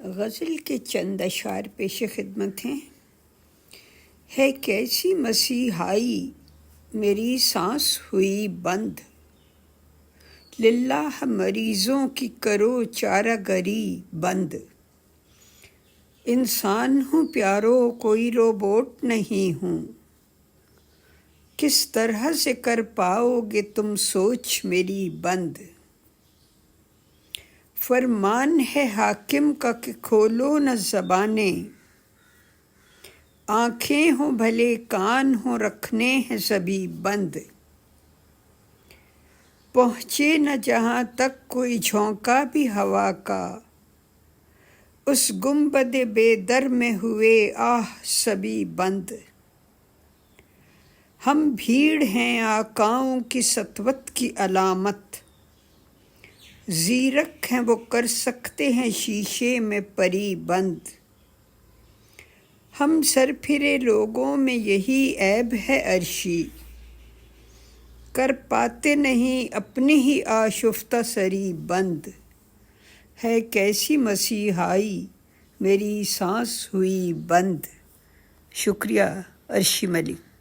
غزل کے چند اشعار پیش خدمت ہیں۔ ہے کیسی مسیحائی میری سانس ہوئی بند، للہ مریضوں کی کرو چارہ گری بند۔ انسان ہوں پیارو کوئی روبوٹ نہیں ہوں، کس طرح سے کر پاؤ گے تم سوچ میری بند۔ فرمان ہے حاکم کا کہ کھولو نہ زبانیں، آنکھیں ہوں بھلے کان ہوں رکھنے ہیں سبھی بند۔ پہنچے نہ جہاں تک کوئی جھونکا بھی ہوا کا، اس گنبد بے در میں ہوئے آہ سبھی بند۔ ہم بھیڑ ہیں آقاؤں کی سطوت کی علامت، زیرک ہیں وہ کر سکتے ہیں شیشے میں پری بند۔ ہم سر پھرے لوگوں میں یہی عیب ہے عرشی، کر پاتے نہیں اپنی ہی آشفتہ سری بند۔ ہے کیسی مسیحائی میری سانس ہوئی بند۔ شکریہ، عرشی ملک۔